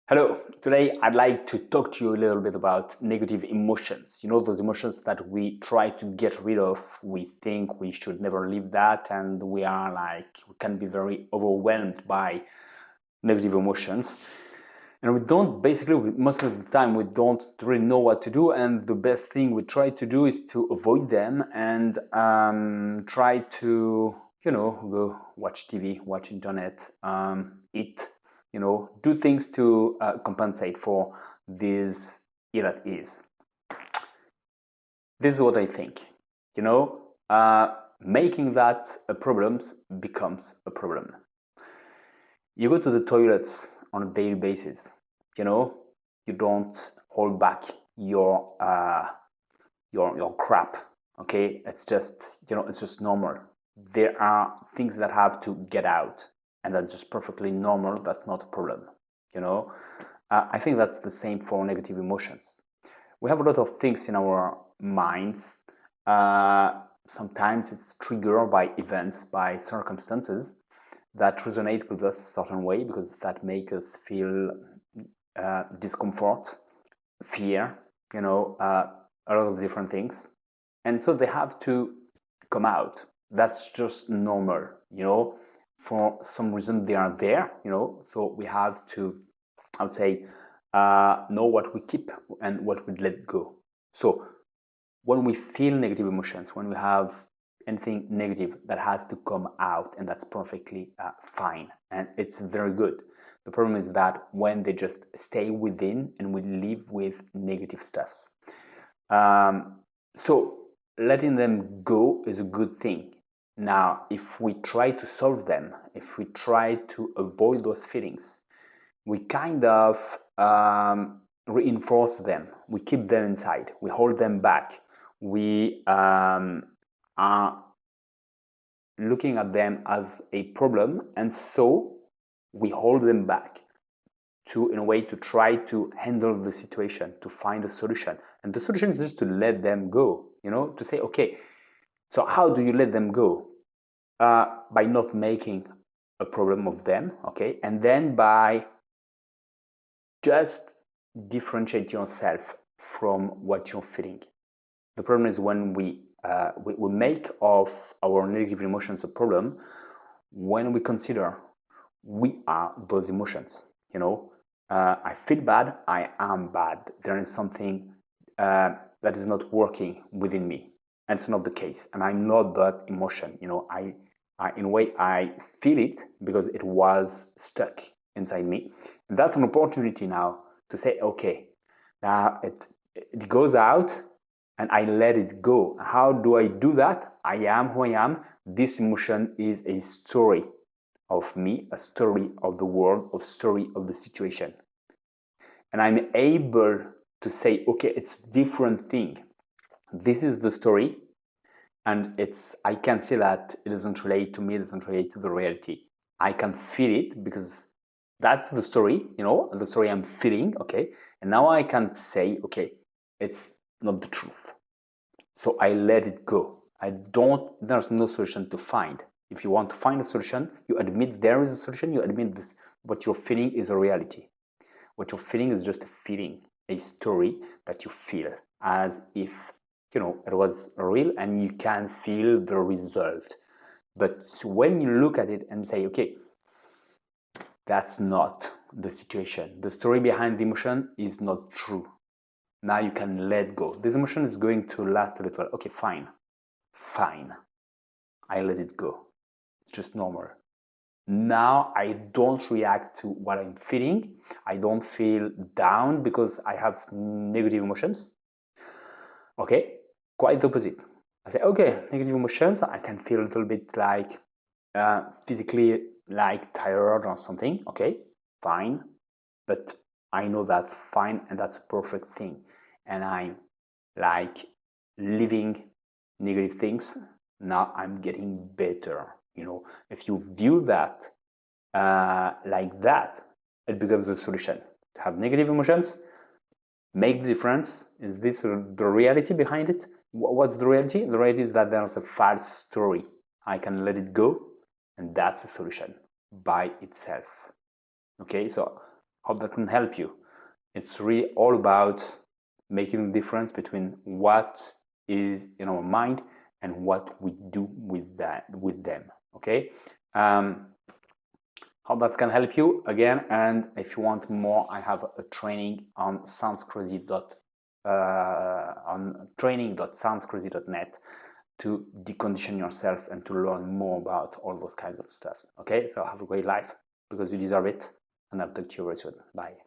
Hello, today I'd like to talk to you a little bit about negative emotions. You know, those emotions that we try to get rid of. We think we should never leave that, and we can be very overwhelmed by negative emotions. And we don't, most of the time, we don't really know what to do. And the best thing we try to do is to avoid them and try to, go watch TV, watch internet, eat, do things to compensate for this ill at ease. This is what I think. Making that a problem becomes a problem. You go to the toilets on a daily basis. You don't hold back your crap. Okay, it's just normal. There are things that have to get out, and that's just perfectly normal. That's not a problem. I think that's the same for negative emotions. We have a lot of things in our minds. Sometimes it's triggered by events, by circumstances that resonate with us a certain way because that make us feel discomfort, fear, a lot of different things. And so they have to come out. That's just normal, for some reason they are there, so we have to, I would say, know what we keep and what we let go. So when we feel negative emotions, when we have anything negative, that has to come out, and that's perfectly fine, and it's very good. The problem is that when they just stay within and we live with negative stuffs. So letting them go is a good thing. Now, if we try to solve them, if we try to avoid those feelings, we kind of reinforce them. We keep them inside. We hold them back. We are looking at them as a problem, and so we hold them back in a way to try to handle the situation, to find a solution. And the solution is just to let them go, to say, okay, so how do you let them go? By not making a problem of them, okay? And then by just differentiate yourself from what you're feeling. The problem is when we make of our negative emotions a problem when we consider we are those emotions. I feel bad, I am bad. There is something that is not working within me, and it's not the case, and I'm not that emotion. I in a way I feel it because it was stuck inside me, and that's an opportunity now to say, okay, now it goes out and I let it go. How do I do that? I am who I am. This emotion is a story of me, a story of the world, a story of the situation. And I'm able to say, okay, it's a different thing. This is the story, and I can see that it doesn't relate to me, it doesn't relate to the reality. I can feel it because that's the story, the story I'm feeling, okay? And now I can say, okay, it's not the truth. So I let it go. There's no solution to find. If you want to find a solution, you admit there is a solution, you admit this, what you're feeling is a reality. What you're feeling is just a feeling, a story that you feel as if, it was real, and you can feel the result. But when you look at it and say, okay, that's not the situation. The story behind the emotion is not true. Now you can let go. This emotion is going to last a little. Okay, fine. I let it go. It's just normal. Now I don't react to what I'm feeling. I don't feel down because I have negative emotions. Okay, quite the opposite. I say, okay, negative emotions, I can feel a little bit like physically like tired or something. Okay, fine. But I know that's fine and that's a perfect thing. And I'm like living negative things. Now I'm getting better. If you view that like that, it becomes a solution. To have negative emotions, make the difference. Is this the reality behind it? What's the reality? The reality is that there's a false story. I can let it go, and that's a solution by itself. Okay, so How that can help you. It's really all about making the difference between what is in our mind and what we do with them. Okay. How that can help you again, and if you want more, I have a training on training.soundscrazy.net to decondition yourself and to learn more about all those kinds of stuff. Okay, so have a great life because you deserve it, and I'll talk to you very soon. Bye.